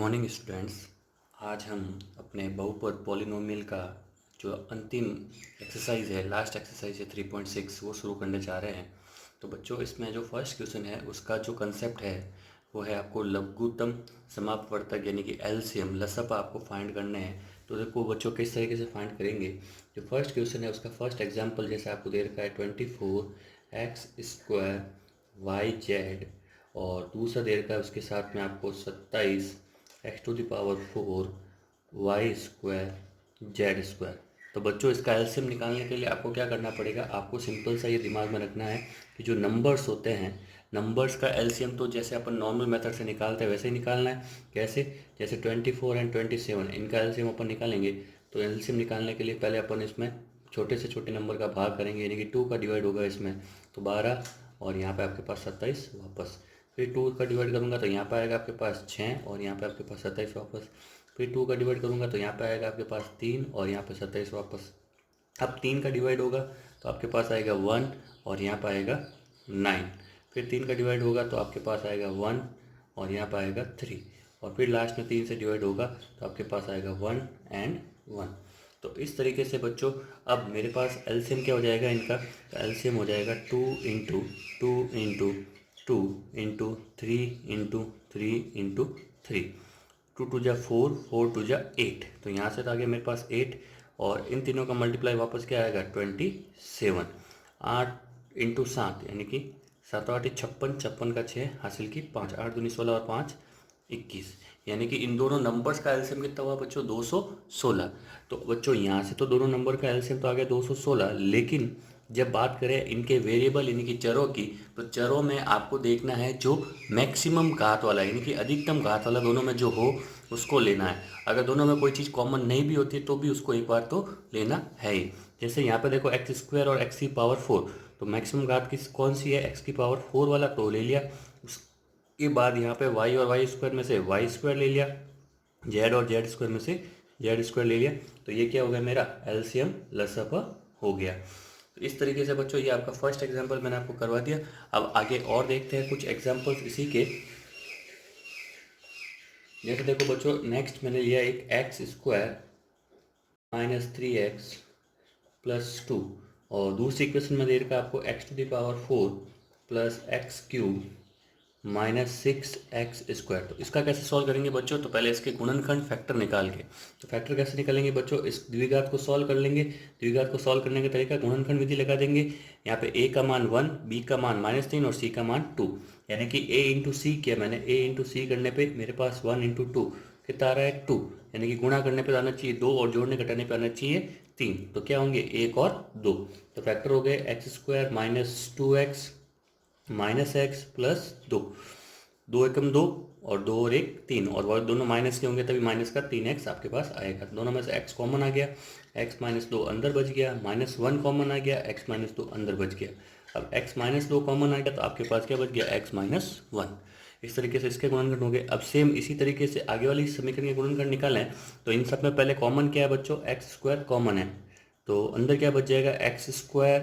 Morning students. आज हम अपने बहुपद पॉलिनोमियल का जो अंतिम एक्सरसाइज है, लास्ट एक्सरसाइज है 3.6, वो शुरू करने जा रहे हैं। तो बच्चों, इसमें जो फर्स्ट क्वेश्चन है उसका जो कंसेप्ट है वो है आपको लघुत्तम समापवर्तक यानी कि एलसीएम लसप आपको फाइंड करने हैं। तो देखो बच्चों, किस तरीके से फाइंड करेंगे। जो फर्स्ट क्वेश्चन है उसका फर्स्ट एग्जाम्पल जैसे आपको दे रखा है 24x² YZ, और दूसरा दे रखा है उसके साथ में आपको 27x⁴ y² Z²। तो बच्चों, इसका एलसीएम निकालने के लिए आपको क्या करना पड़ेगा, आपको सिंपल सा ये दिमाग में रखना है कि जो नंबर्स होते हैं, नंबर्स का एलसीएम तो जैसे अपन नॉर्मल मेथड से निकालते हैं वैसे ही निकालना है। कैसे? जैसे 24 एंड 27 इनका एलसीएम अपन निकालेंगे। तो एलसीएम निकालने के लिए पहले अपन इसमें छोटे से छोटे नंबर का भाग करेंगे, यानी कि 2 का डिवाइड होगा इसमें, तो 12, और यहाँ पे आपके पास 27 वापस। फिर 2 का डिवाइड करूँगा तो यहाँ पे आएगा आपके पास 6, और यहाँ पे आपके पास 27 वापस। फिर 2 का डिवाइड करूँगा तो यहाँ पे आएगा आपके पास 3, और यहाँ पे 27 वापस। अब 3 का डिवाइड होगा तो आपके पास आएगा 1, और यहाँ पे आएगा 9। फिर 3 का डिवाइड होगा तो आपके पास आएगा 1, और यहाँ पे आएगा 3। और फिर लास्ट में 3 से डिवाइड होगा तो आपके पास आएगा 1 एंड 1। तो इस तरीके से बच्चों, अब मेरे पास एलसीएम क्या हो जाएगा इनका, तो एलसीएम हो जाएगा 2 into 2 into 2 into 3 into 3 into 3। 2 two जा 4, 4 टू जा 8, तो यहाँ से तो आ गया मेरे पास 8, और इन तीनों का मल्टीप्लाई वापस क्या आएगा 27। 8 इंटू 7 यानी कि 7 8 56, 56 का 6 हासिल की 5, 8 दूनी 16 और 5 21, यानी कि इन दोनों नंबर्स का एलसीएम कितना हुआ बच्चों, 216। तो बच्चों, यहाँ से तो दोनों नंबर का एलसीएम तो आ गया 216, लेकिन जब बात करें इनके वेरिएबल यानी कि चरों की, तो चरों में आपको देखना है जो मैक्सिमम घात वाला यानी कि अधिकतम घात वाला दोनों में जो हो उसको लेना है। अगर दोनों में कोई चीज़ कॉमन नहीं भी होती तो भी उसको एक बार तो लेना है ही। जैसे यहाँ पे देखो x² और x⁴, तो मैक्सिमम घात किस कौन सी है, x⁴ वाला, तो ले लिया। उसके बाद यहाँ पे y और y² में से y² ले लिया, z और z² में से z² ले लिया। तो ये क्या हो गया, मेरा एलसीएम लसप हो गया। तो इस तरीके से बच्चों, ये आपका फर्स्ट एग्जांपल मैंने आपको करवा दिया। अब आगे और देखते हैं कुछ एग्जांपल्स इसी के। जैसे देखो बच्चों, नेक्स्ट मैंने लिया एक x² -3x + 2, और दूसरी इक्वेशन में दे रखा है आपको x⁴ + x³ -6x²। तो इसका कैसे सॉल्व करेंगे बच्चों, तो पहले इसके गुणनखंड फैक्टर निकाल के। तो फैक्टर कैसे निकालेंगे बच्चों, इस द्विघात को सॉल्व कर लेंगे। द्विघात को सॉल्व करने का तरीका, गुणनखंड विधि लगा देंगे। यहाँ पे a का मान 1, b का मान -3 और c का मान 2, यानी कि a इंटू सी किया मैंने। a इंटू सी करने पे मेरे पास 1 इंटू 2 कितना आ रहा है 2, यानी कि गुणा करने पे आना चाहिए 2 और जोड़ने घटाने पे आना चाहिए 3। तो क्या होंगे 1 और 2, तो फैक्टर हो गए x² -2x -x + 2, 2 एकम 2 और 2 और 1 3, और वह दोनों माइनस के होंगे तभी माइनस का 3x आपके पास आएगा। दोनों में से x कॉमन आ गया, x -2 अंदर बच गया, -1 कॉमन आ गया, x -2 अंदर बच गया। अब x -2 कॉमन आ गया तो आपके पास क्या बच गया, x -1। इस तरीके से इसके गुणनखंड हो गए। अब सेम इसी तरीके से आगे वाली समीकरण के गुणनखंड निकालें, तो इन सब में पहले कॉमन क्या है बच्चों, x² कॉमन है, तो अंदर क्या बच जाएगा x²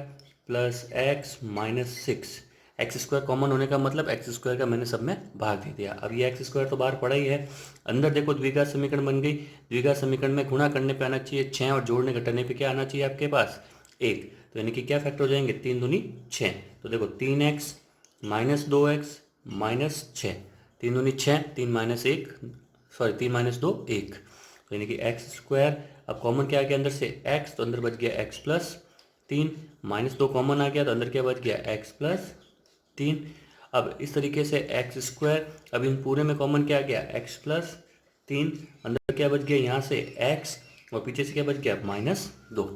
+ x -6। x² कॉमन होने का मतलब x² का मैंने सब में भाग दे दिया। अब ये x² तो बाहर पड़ा ही है। अंदर देखो द्विघात समीकरण बन गई। द्विघात समीकरण में गुणा करने पे आना चाहिए 6 और जोड़ने घटाने पे क्या आना चाहिए आपके पास 1, तो यानी कि क्या फैक्टर हो जाएंगे 3 दूनी 6। तो देखो 3x -2x -6, 3 दूनी 6, 3 -1 सॉरी 3 - 2 1, तो यानी कि x²। अब कॉमन क्या आ गया अंदर से x, तो अंदर बच गया x + 3, -2 कॉमन आ गया तो अंदर क्या बच गया x + 3। अब इस तरीके से x², अब इन पूरे में कॉमन क्या आ गया x + 3, अंदर क्या बच गया यहाँ से x, और पीछे से क्या बच गया -2।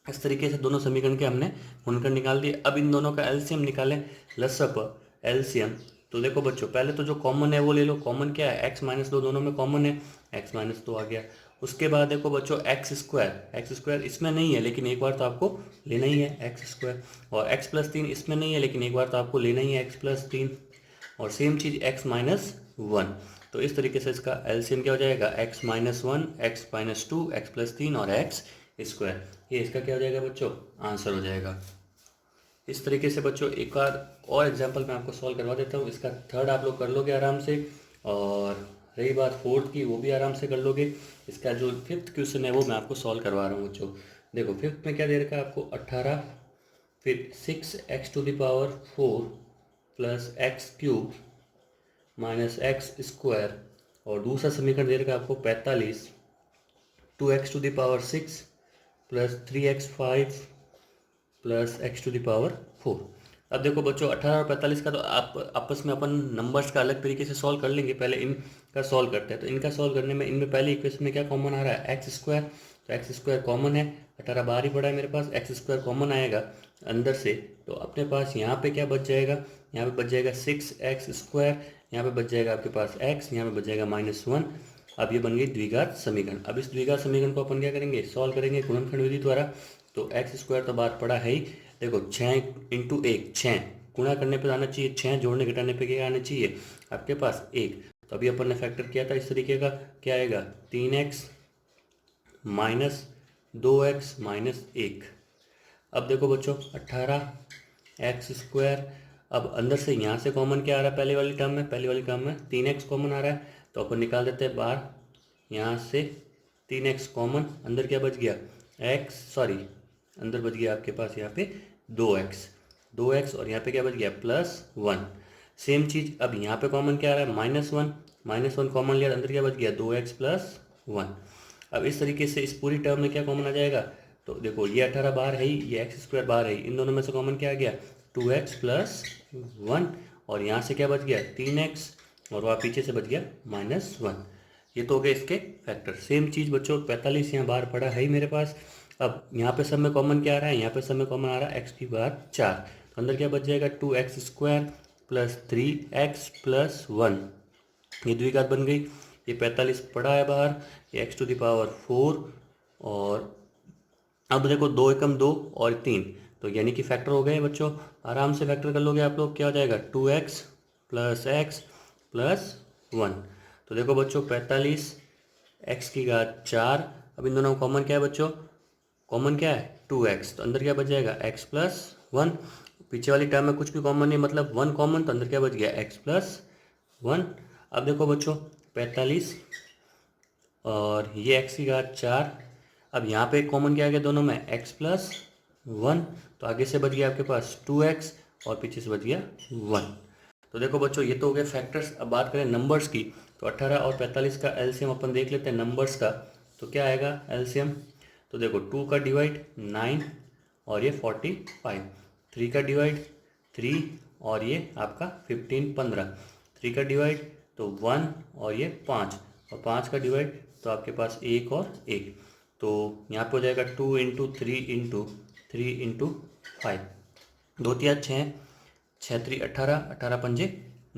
इस तरीके से दोनों समीकरण के हमने गुणनखंड निकाल दिए। अब इन दोनों का एलसीएम निकालें, लसप एलसीएम। तो देखो बच्चों, पहले तो जो कॉमन है वो ले लो। कॉमन क्या है, x -2 दोनों में कॉमन है, x -2 आ गया। उसके बाद देखो बच्चों x² इसमें नहीं है लेकिन एक बार तो आपको लेना ही है x², और x + 3 इसमें नहीं है लेकिन एक बार तो आपको लेना ही है x + 3, और सेम चीज़ x -1। तो इस तरीके से इसका एलसीएम क्या हो जाएगा, x -1 x -2 x + 3 और x²। ये इसका क्या हो जाएगा बच्चों, आंसर हो जाएगा। इस तरीके से बच्चों एक बार और एग्जांपल मैं आपको सॉल्व करवा देता हूँ। इसका थर्ड आप लोग कर लोगे आराम से, और रही बात फोर्थ की, वो भी आराम से कर लोगे। इसका जो फिफ्थ क्वेश्चन है वो मैं आपको सॉल्व करवा रहा हूँ बच्चों। देखो फिफ्थ में क्या दे रखा है आपको, 18, फिर 6x⁴ plus x³ minus x² और दूसरा समीकरण दे रखा है आपको 45, 2x⁴ plus 3x5 plus x⁴। अब देखो बच्चों 18 और 45 का तो आप आपस में अपन नंबर्स का अलग तरीके से सॉल्व कर लेंगे। पहले इनका सॉल्व करते हैं। तो इनका सॉल्व करने में इनमें पहले इक्वेशन में क्या कॉमन आ रहा है, x²। तो x² कॉमन है, 18 बाहर ही पड़ा है मेरे पास, x² कॉमन आएगा अंदर से। तो अपने पास यहाँ पे क्या बच जाएगा, यहाँ पे बच जाएगा 6x², यहाँ पे बच जाएगा आपके पास x, यहाँ पे बच जाएगा -1। अब ये बन गई द्विघात समीकरण। अब इस द्विघात समीकरण को अपन क्या करेंगे, सॉल्व करेंगे गुणनखंड विधि द्वारा। तो x² तो बात पड़ा है ही। देखो 6 × 1 6, गुणा करने पे आना चाहिए 6, जोड़ने घटाने पे क्या आना चाहिए आपके पास 1। तो अभी अपन ने फैक्टर किया था इस तरीके का, क्या आएगा 3x माइनस 2x माइनस 1। अब देखो बच्चों 18x², अब अंदर से यहाँ से कॉमन क्या आ रहा है, पहले वाली टर्म में 3x कॉमन आ रहा है। तो अपन निकाल देते हैं बाहर, यहाँ से 3x कॉमन, अंदर क्या बच गया अंदर बच गया आपके पास यहाँ पे 2x और यहाँ पे क्या बच गया +1। सेम चीज़ अब यहाँ पे कॉमन क्या आ रहा है, -1 कॉमन लिया, अंदर क्या बच गया 2x + 1। अब इस तरीके से इस पूरी टर्म में क्या कॉमन आ जाएगा, तो देखो ये 18 बाहर है ही, ये x² बाहर है ही, इन दोनों में से कॉमन क्या आ गया 2x + 1 और यहाँ से क्या बच गया 3x और वहाँ पीछे से बच गया -1। ये तो हो गए इसके फैक्टर। सेम चीज़ बच्चों 45 यहाँ बाहर पड़ा है ही मेरे पास। अब यहाँ पे सब में कॉमन क्या आ रहा है, यहाँ पे सब में कॉमन आ रहा है x⁴। तो अंदर क्या बच जाएगा 2x² प्लस 3x + 1, ये द्विघात बन गई। ये 45 पड़ा है बाहर, ये x⁴ और अब देखो 2 एकम 2 और 3, तो यानी कि फैक्टर हो गए बच्चों। आराम से फैक्टर कर लोगे आप लोग, क्या हो जाएगा 2x + x + 1। तो देखो बच्चों 45 x⁴। अब इन दोनों में कॉमन क्या है बच्चों, कॉमन क्या है 2x, तो अंदर क्या बच जाएगा x + 1। पीछे वाली टर्म में कुछ भी कॉमन नहीं, मतलब 1 कॉमन, तो अंदर क्या बच गया x + 1। अब देखो बच्चों 45 और ये x⁴। अब यहाँ पे कॉमन क्या आ गया दोनों में x + 1, तो आगे से बच गया आपके पास 2x और पीछे से बच गया 1। तो देखो बच्चों ये तो हो गए फैक्टर्स। अब बात करें नंबर्स की, तो 18 और 45 का एलसीएम अपन देख लेते हैं नंबर्स का। तो क्या आएगा एलसीएम, तो देखो 2 का डिवाइड 9 और ये 45, 3 का डिवाइड 3 और ये आपका 15 15, 3 का डिवाइड तो 1 और ये 5 और 5 का डिवाइड तो आपके पास 1 और 1। तो यहाँ पे हो जाएगा 2 × 3 × 3 × 5, 2 3 6, 6 3 18, 18 पंजे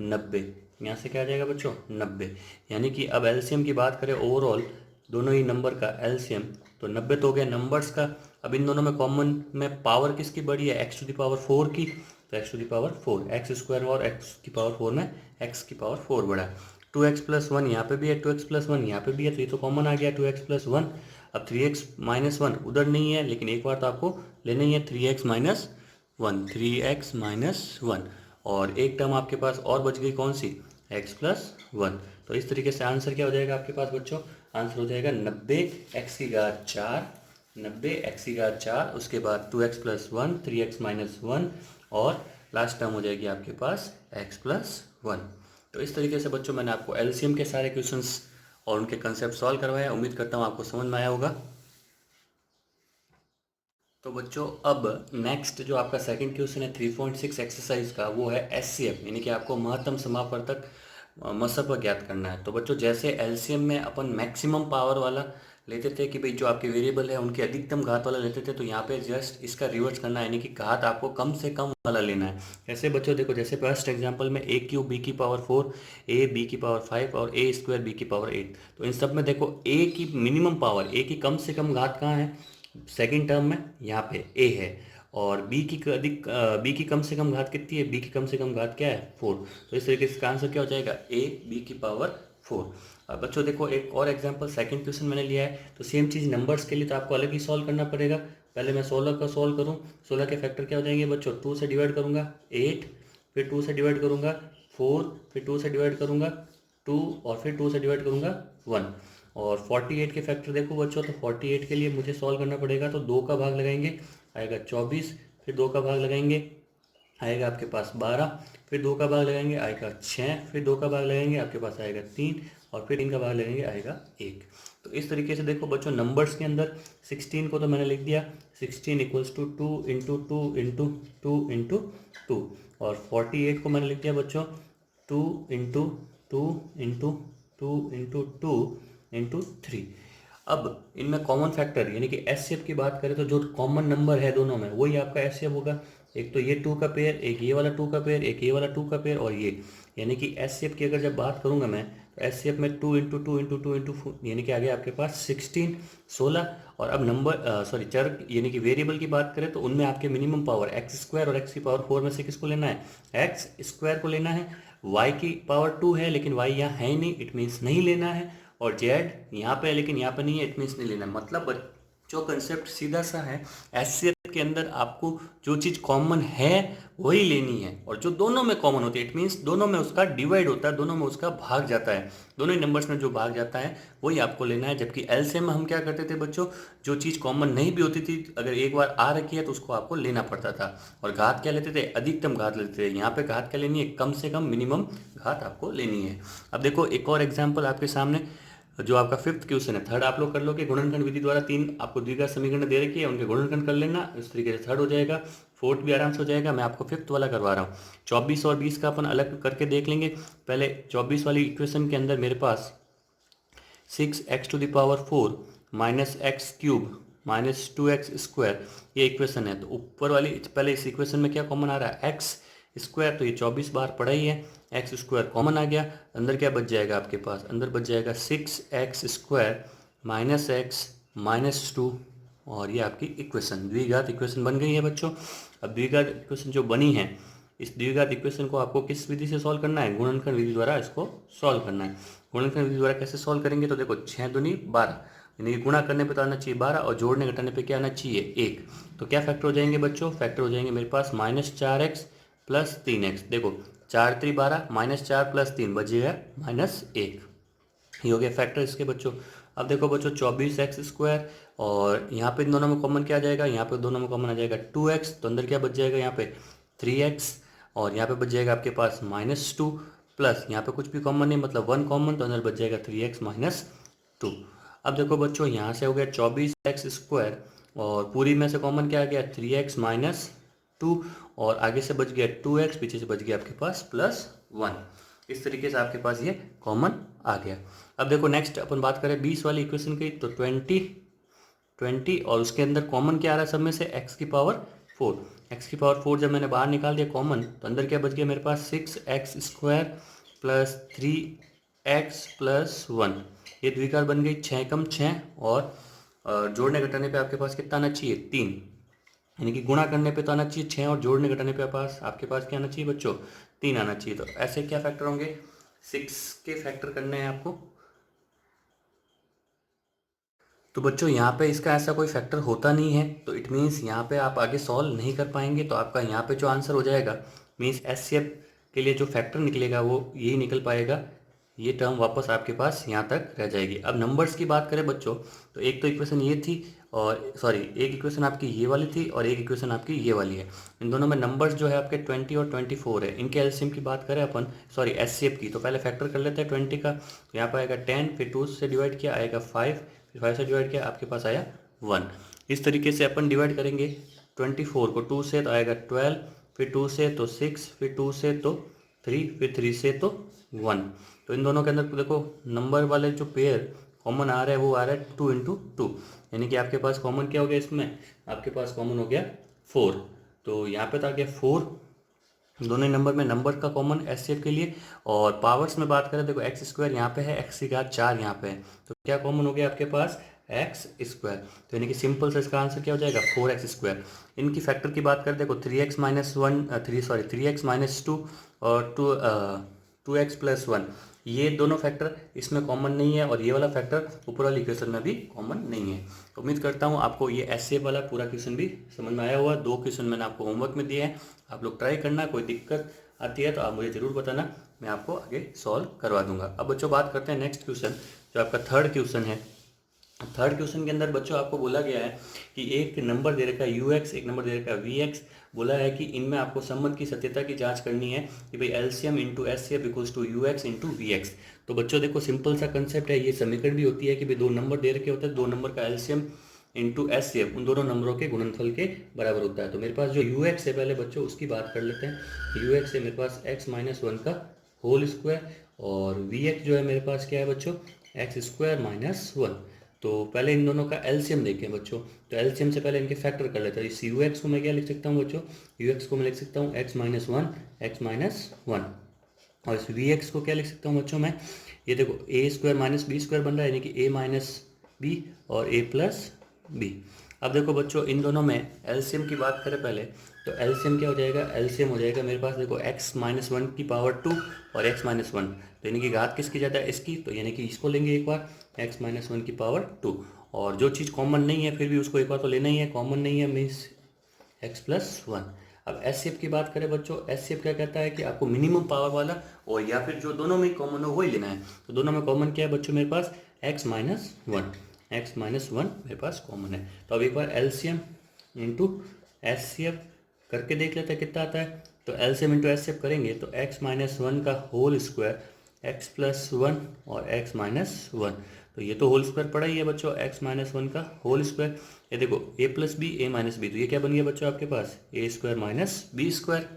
90। यहाँ से क्या आ जाएगा बच्चों 90। यानी कि अब एलसीएम की बात करें ओवरऑल दोनों ही नंबर का एलसीएम, तो 90 तो हो गया नंबर्स का। अब इन दोनों में कॉमन में पावर किसकी बड़ी है, x⁴ की, तो x⁴, x² और x⁴ में x⁴ बड़ा। 2x + 1 यहाँ पे भी है, 2x + 1 यहाँ पे भी है, तो ये तो कॉमन आ गया 2x + 1। अब 3x - 1 उधर नहीं है, लेकिन एक बार तो आपको लेना ही है 3x - 1, 3x - 1 और एक टर्म आपके पास और बच गई कौन सी, x + 1। तो इस तरीके से आंसर क्या हो जाएगा आपके पास बच्चों, आंसर हो जाएगा 90x⁴, 90x⁴, उसके बाद 2x + 1, 3x - 1 और लास्ट टर्म हो जाएगी आपके पास x + 1। तो इस तरीके से बच्चों मैंने आपको एलसीएम के सारे क्वेश्चंस और उनके कंसेप्ट सॉल्व करवाया। उम्मीद करता हूँ आपको समझ में आया होगा। तो बच्चों अब नेक्स्ट जो आपका सेकंड क्वेश्चन है 3.6 एक्सरसाइज का, वो है एचसीएफ, यानी कि आपको महत्तम समापवर्तक मसप ज्ञात करना है। तो बच्चों जैसे एलसीएम में अपन मैक्सिमम पावर वाला लेते थे कि भाई जो आपके वेरिएबल है उनकी अधिकतम घात वाला लेते थे, तो यहाँ पे जस्ट इसका रिवर्स करना है, यानी कि घात आपको कम से कम वाला लेना है। ऐसे बच्चों देखो जैसे फर्स्ट एग्जांपल में a³ b⁴, a b⁴ और a² b⁴8। तो इन सब में देखो a की मिनिमम पावर, a की कम से कम घात कहाँ है, सेकेंड टर्म में यहाँ पे a है, और b की कम से कम घात कितनी है, b की कम से कम घात क्या है 4। तो इस तरीके से इसका आंसर क्या हो जाएगा a b⁴। अब बच्चों देखो एक और एग्जांपल सेकंड क्वेश्चन मैंने लिया है, तो सेम चीज़ नंबर्स के लिए तो आपको अलग ही सॉल्व करना पड़ेगा। पहले मैं 16 का सॉल्व करूँ, 16 के फैक्टर क्या हो जाएंगे बच्चों, 2 से डिवाइड करूँगा 8, फिर 2 से डिवाइड करूँगा 4, फिर 2 से डिवाइड करूँगा 2 और फिर 2 से डिवाइड करूँगा 1। और 48 के फैक्टर देखो बच्चों, तो 48 के लिए मुझे सॉल्व करना पड़ेगा, तो 2 का भाग लगाएंगे आएगा 24, फिर 2 का भाग लगाएंगे आएगा आपके पास 12, फिर 2 का भाग लगाएंगे आएगा 6, फिर 2 का भाग लगाएंगे आपके पास आएगा 3, और फिर 3 का भाग लगाएंगे आएगा 1। तो इस तरीके से देखो बच्चों नंबर्स के अंदर 16 को तो मैंने लिख दिया 16 equals to 2 into 2 into 2 into 2, और 48 को मैंने लिख दिया बच्चों 2 इंटू 2 इंटू 2 इंटू 2 इंटू 3। अब इनमें कॉमन फैक्टर यानी कि एचसीएफ की बात करें तो जो कॉमन नंबर है दोनों में वही आपका एचसीएफ होगा। एक तो ये 2 का पेयर, एक ये वाला 2 का पेयर, एक ये वाला 2 का पेयर, और ये यानी कि एचसीएफ की अगर जब बात करूंगा मैं तो एचसीएफ में 2 इंटू 2 इंटू 2 इंटू यानी कि आ गया आपके पास 16 16। और अब नंबर चर यानी कि वेरिएबल की बात करें तो उनमें आपके मिनिमम पावर एक्स स्क्वायर और एक्स की पावर 4 में से किसको लेना है, एक्स स्क्वायर को लेना है। वाई की पावर 2 है लेकिन वाई यहाँ है ही नहीं, इट मीन्स नहीं लेना है। और जेड यहाँ पे है लेकिन यहाँ पे नहीं है, इट मीन्स नहीं लेना। मतलब जो कंसेप्ट सीधा सा है, एचसीएफ के अंदर आपको जो चीज़ कॉमन है वही लेनी है, और जो दोनों में कॉमन होती है इट मीन्स दोनों में उसका डिवाइड होता है, दोनों में उसका भाग जाता है, दोनों ही नंबर्स में जो भाग जाता है वही आपको लेना है। जबकि एलसीएम में हम क्या करते थे बच्चों, जो चीज़ कॉमन नहीं भी होती थी अगर एक बार आ रखी है तो उसको आपको लेना पड़ता था। और घात क्या लेते थे, अधिकतम घात लेते थे। यहाँ पे घात क्या लेनी है, कम से कम मिनिमम घात आपको लेनी है। अब देखो एक और एग्जाम्पल आपके सामने, जो आपका 5th क्वेश्चन है, थर्ड आप लोग कर लोगे। गुणनखंड विधि द्वारा 3 आपको द्विघात समीकरण दे रखी है, उनके गुणनखंड कर लेना, इस तरीके से थर्ड हो जाएगा। 4th भी आराम से हो जाएगा। मैं आपको 5th वाला करवा रहा हूँ। 24 और 20 का अपन अलग करके देख लेंगे। पहले 24 वाली इक्वेशन के अंदर मेरे पास 6x to the power 4 minus X cube minus 2x square ये इक्वेशन है। तो ऊपर वाली पहले इस इक्वेशन में क्या कॉमन आ रहा है, एक्स स्क्वायर, तो ये 24 बार पढ़ा ही है, एक्स स्क्वायर कॉमन आ गया। अंदर क्या बच जाएगा आपके पास, अंदर बच जाएगा 6x square minus x minus 2, और ये आपकी इक्वेशन द्विघात इक्वेशन बन गई है बच्चों। अब द्विघात इक्वेशन जो बनी है, इस द्विघात इक्वेशन को आपको किस विधि से सॉल्व करना है, गुणनखंड विधि द्वारा इसको सॉल्व करना है। गुणनखंड विधि द्वारा कैसे सॉल्व करेंगे, तो देखो 6 दूनी 12, यानी कि गुणा करने पे तो आना चाहिए 12 और जोड़ने घटाने पे क्या आना चाहिए 1। तो क्या फैक्टर हो जाएंगे बच्चों, फैक्टर हो जाएंगे मेरे पास -4x प्लस 3x। देखो 4 3 12 -4 प्लस 3 बचेगा -1, ये हो गया फैक्टर इसके बच्चों। अब देखो बच्चों 24x स्क्वायर, और यहाँ पे इन दोनों में कॉमन क्या आ जाएगा, यहाँ पे दोनों में कॉमन आ जाएगा 2x, तो अंदर क्या बच जाएगा यहाँ पे 3x, और यहाँ पे बच जाएगा आपके पास -2 प्लस यहाँ पे कुछ भी कॉमन नहीं मतलब 1 कॉमन, तो अंदर बच जाएगा 3x -2। अब देखो बच्चों यहाँ से हो गया 24x स्क्वायर, और पूरी में से कॉमन क्या आ गया 3x -2, और आगे से बच गया 2x, पीछे से बच गया आपके पास +1। इस तरीके से आपके पास ये कॉमन आ गया। अब देखो नेक्स्ट अपन बात करें 20 वाली इक्वेशन की, तो 20 और उसके अंदर कॉमन क्या आ रहा है सब में से, x की पावर 4। x की पावर 4 जब मैंने बाहर निकाल दिया कॉमन, तो अंदर क्या बच गया मेरे पास 6x square plus 3x plus 1, ये द्विघात बन गई 6 कम 6, और जोड़ने घटाने पे आपके पास कितना आना चाहिए 3, यानी कि गुणा करने पे तो आना चाहिए 6 और जोड़ने घटाने पे आपके पास क्या आना चाहिए बच्चों 3 आना चाहिए। तो ऐसे क्या फैक्टर होंगे, 6 के फैक्टर करने हैं आपको। तो बच्चों यहाँ पे इसका ऐसा कोई फैक्टर होता नहीं है, तो इट मीन्स यहाँ पे आप आगे सॉल्व नहीं कर पाएंगे। तो आपका यहाँ पे जो आंसर हो जाएगा मीन्स एचसीएफ के लिए जो फैक्टर निकलेगा वो यही निकल पाएगा, ये टर्म वापस आपके पास यहाँ तक रह जाएगी। अब नंबर्स की बात करें बच्चों, तो एक तो इक्वेशन ये थी, और सॉरी एक इक्वेशन आपकी ये वाली थी और एक इक्वेशन आपकी ये वाली है। इन दोनों में नंबर्स जो है आपके 20 और 24 है। इनके एलसीएम की बात करें अपन, सॉरी एचसीएफ की, तो पहले फैक्टर कर लेते हैं 20 का। तो यहाँ पर आएगा 10, फिर 2 से डिवाइड किया आएगा 5, फिर 5 से डिवाइड किया आपके पास आया 1। इस तरीके से अपन डिवाइड करेंगे 24 को 2 से तो आएगा 12, फिर 2 से तो 6, फिर 2 से तो 3, फिर 3 से तो 1। तो इन दोनों के अंदर देखो नंबर वाले जो पेयर कॉमन आ रहा है वो आ रहा है 2 इंटू 2, यानी कि आपके पास कॉमन क्या हो गया इसमें, आपके पास कॉमन हो गया 4। तो यहाँ पे तो आ गया 4 दोनों नंबर में, नंबर का कॉमन एचसीएफ के लिए। और पावर्स में बात करें देखो एक्स स्क्वायर यहाँ पे है, एक्स की घात 4 यहाँ पे है, तो क्या कॉमन हो गया आपके पास एक्स स्क्वायर। तो यानी कि सिंपल से इसका आंसर क्या हो जाएगा 4x स्क्वायर। इनकी फैक्टर की बात करें देखो 3x -2 और 2x प्लस 1, ये दोनों फैक्टर इसमें कॉमन नहीं है, और ये वाला फैक्टर ऊपर वाली इक्वेशन में भी कॉमन नहीं है। तो उम्मीद करता हूँ आपको ये एचसीएफ वाला पूरा क्वेश्चन भी समझ में आया हुआ। 2 क्वेश्चन मैंने आपको होमवर्क में दिए हैं, आप लोग ट्राई करना, कोई दिक्कत आती है तो आप मुझे ज़रूर बताना, मैं आपको आगे सॉल्व करवा दूंगा। अब बच्चों बात करते हैं नेक्स्ट क्वेश्चन, जो आपका थर्ड क्वेश्चन है। थर्ड क्वेश्चन के अंदर बच्चों आपको बोला गया है कि एक नंबर दे रखा है ux, एक नंबर दे रखा है vx। बोला है कि इनमें आपको संबंध की सत्यता की जांच करनी है कि भाई LCM into S C F equals to U x into we X. तो बच्चों देखो सिंपल सा कंसेप्ट है, ये समीकरण भी होती है कि भाई दो नंबर दे रखे होते हैं, दो नंबर का LCM into S C F उन दोनों नंबरों के गुणनफल के बराबर होता है। तो मेरे पास जो यू एक्स है पहले बच्चों उसकी बात कर लेते हैं। यू एक्स है मेरे पास एक्स माइनस वन का होल स्क्वायर, और वी एक्स जो है मेरे पास क्या है बच्चों, एक्स स्क्वायर माइनस वन। तो पहले इन दोनों का एलसीएम देखें बच्चों, तो एलसीएम से पहले इनके फैक्टर कर लेते हैं। इस यू एक्स को मैं क्या लिख सकता हूँ बच्चों, यू एक्स को मैं लिख सकता हूँ x minus one, x minus one. और इस वी एक्स को क्या लिख सकता हूँ बच्चों मैं, ये देखो ए स्क्वायर माइनस बी स्क्वायर बन रहा है, यानी कि ए माइनस बी और ए प्लस बी। अब देखो बच्चों इन दोनों में एलसीएम की बात करें पहले, तो एलसीएम क्या हो जाएगा, एलसीएम हो जाएगा मेरे पास देखो एक्स माइनस वन की पावर टू और एक्स माइनस वन, तो यानी कि घात किसकी ज़्यादा है, इसकी। तो यानी कि इसको लेंगे एक बार एक्स माइनस वन की पावर टू, और जो चीज़ कॉमन नहीं है फिर भी उसको एक बार तो लेना ही है, कॉमन नहीं है मीन्स एक्स प्लस वन। अब एस सी एफ की बात करें बच्चों, एस सी एफ क्या कहता है कि आपको मिनिमम पावर वाला और या फिर जो दोनों में कॉमन हो वही लेना है। तो दोनों में कॉमन क्या है बच्चों मेरे पास, x minus one, x minus one मेरे पास कॉमन है। तो अब एक बार LCM into S C F करके देख लेते हैं कितना आता है। तो LCM into S C F करेंगे तो एक्स माइनस वन का whole square, x plus one और एक्स माइनस वन। तो ये तो होल स्क्वायर पड़ा ही है बच्चों, एक्स माइनस वन का होल स्क्वायर। ये देखो ए प्लस बी, ए माइनस बी, तो ये क्या बन गया बच्चों आपके पास, ए स्क्वायर माइनस बी स्क्वायर।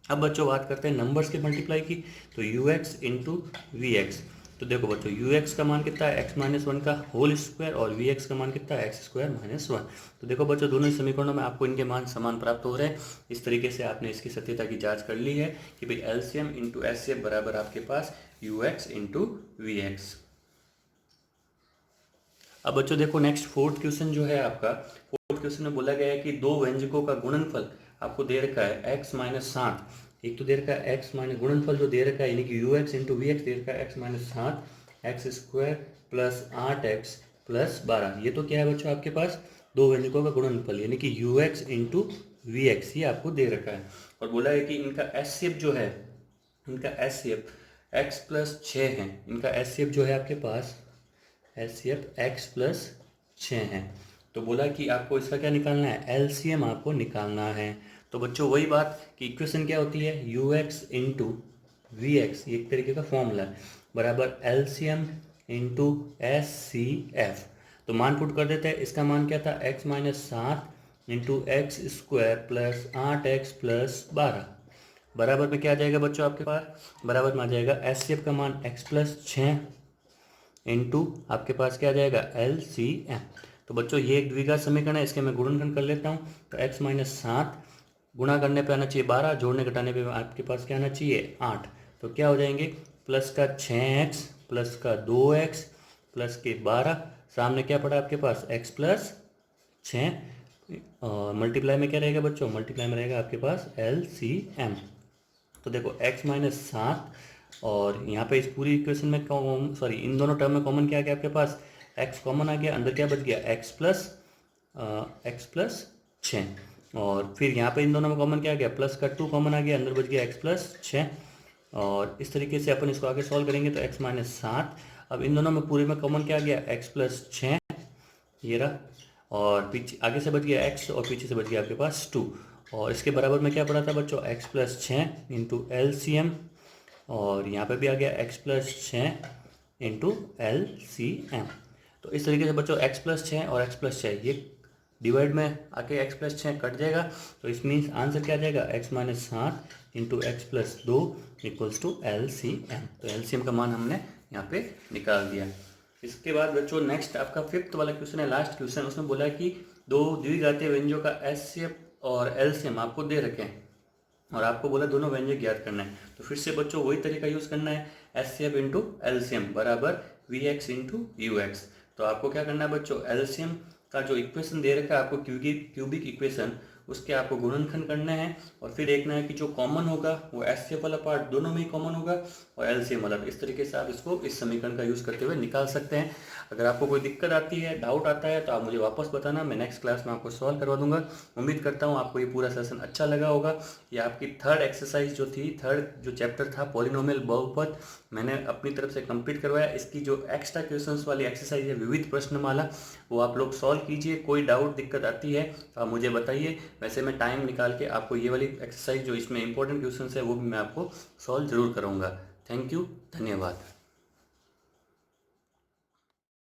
अब बच्चों बात करते हैं नंबर्स के मल्टीप्लाई की, तो U x into we X. तो देखो बच्चों यू एक्स का मान कितना है, एक्स माइनस वन का होल स्क्वायर, और वी एक्स का मान कितना है, एक्स स्क्वायर माइनस वन। तो देखो बच्चों दोनों ही समीकरणों में आपको इनके मान समान प्राप्त हो रहे हैं। इस तरीके से आपने इसकी सत्यता की जांच कर ली है कि भाई LCM into S C F बराबर आपके पास u x into we x. अब बच्चों देखो नेक्स्ट फोर्थ क्वेश्चन जो है आपका, फोर्थ क्वेश्चन में बोला गया है कि दो व्यंजकों का गुणनफल आपको दे रखा है एक्स माइनस सात, एक तो दे रखा है एक्स माइनस गुणनफल जो दे रखा है यानी कि you x into we x दे रखा है एक्स माइनस सात, एक्स स्क्वायर प्लस आठ एक्स प्लस बारह। ये तो क्या है बच्चों आपके पास दो व्यंजकों का गुणनफल यानी कि you x into we X, ये आपको दे रखा है। और बोला है कि इनका एस सी एफ जो है, इनका S C F x plus छः है, इनका एस सी एफ जो है आपके पास S C F x plus छः है। तो बोला कि आपको इसका क्या निकालना है, एलसीएम आपको निकालना है। तो बच्चों वही बात कि इक्वेशन क्या होती है, U x into we X, ये एक तरीके का फॉर्मूला है, बराबर LCM into S C F. तो मान पुट कर देते हैं, इसका मान क्या था, एक्स माइनस सात इंटू एक्स स्क्वायर प्लस आठ एक्स प्लस बारह, बराबर में क्या आ जाएगा बच्चों आपके पास, बराबर में आ जाएगा एस सी एफ का मान एक्स प्लस छः इंटू आपके पास क्या आ जाएगा एल सी एम। तो बच्चों ये एक द्विघात समीकरण है, इसके मैं गुणनखंड कर लेता हूँ। तो x माइनस सात गुणा करने पे आना चाहिए बारह, जोड़ने घटाने पे आपके पास क्या आना चाहिए आठ। तो क्या हो जाएंगे, प्लस का छः एक्स प्लस का दो एक्स प्लस के बारह, सामने क्या पड़ा आपके पास x प्लस छः, और मल्टीप्लाई में क्या रहेगा बच्चों, मल्टीप्लाई में रहेगा आपके पास एल सी एम। तो देखो x माइनस सात, और यहाँ पे इस पूरी इक्वेशन में सॉरी इन दोनों टर्म में कॉमन क्या आ गया आपके पास, x कॉमन आ गया, अंदर क्या बच गया x प्लस छः, और फिर यहाँ पे इन दोनों में कॉमन क्या आ गया, प्लस का टू कॉमन आ गया, अंदर बच गया x प्लस छः। और इस तरीके से अपन इसको आगे सॉल्व करेंगे तो x माइनस सात, अब इन दोनों में पूरे में कॉमन क्या आ गया, x प्लस छः, ये रहा, और पीछे आगे से बच गया x और पीछे से बच गया आपके पास टू, और इसके बराबर में क्या पड़ा था बच्चों, x प्लस छः इंटू एल सी एम, और यहाँ पे भी आ गया x प्लस छः इंटू एल सी एम। तो इस तरीके से बच्चों x प्लस छः और x प्लस छः ये डिवाइड में आके x प्लस छः कट जाएगा, तो इस मीन्स आंसर क्या आ जाएगा, x माइनस सात इंटू एक्स प्लस दो equals to L C M. तो एल सी एम का मान हमने यहाँ पे निकाल दिया। इसके बाद बच्चों नेक्स्ट आपका फिफ्थ वाला क्वेश्चन है, लास्ट क्वेश्चन। उसमें बोला है कि दो द्विघातीय व्यंजकों का एस सी एफ और एल सी एम आपको दे रखे हैं, और आपको बोला दोनों व्यंजक ज्ञात करना है। तो फिर से बच्चों वही तरीका यूज़ करना है, S C F into L C M बराबर v x into u x. तो आपको क्या करना है बच्चों, एल सी एम का जो इक्वेशन दे रखा है आपको क्यूबिक इक्वेशन, उसके आपको गुणनखंड करना है, और फिर देखना है कि जो कॉमन होगा वो एस सी एफ वाला पार्ट दोनों में ही कॉमन होगा और एल सी एम वाला। इस तरीके से आप इसको इस समीकरण का यूज़ करते हुए निकाल सकते हैं। अगर आपको कोई दिक्कत आती है, डाउट आता है, तो आप मुझे वापस बताना, मैं नेक्स्ट क्लास में आपको सॉल्व करवा दूंगा। उम्मीद करता हूँ आपको ये पूरा सेशन अच्छा लगा होगा। ये आपकी थर्ड एक्सरसाइज जो थी, थर्ड जो चैप्टर था पॉलिनोमियल बहुपद, मैंने अपनी तरफ से कंप्लीट करवाया। इसकी जो एक्स्ट्रा क्वेश्चंस वाली एक्सरसाइज है विविध प्रश्नमाला, वो आप लोग सॉल्व कीजिए। कोई डाउट दिक्कत आती है तो आप मुझे बताइए। वैसे मैं टाइम निकाल के आपको ये वाली एक्सरसाइज जो इसमें इंपॉर्टेंट क्वेश्चन है वो भी मैं आपको सॉल्व जरूर करूँगा। थैंक यू, धन्यवाद।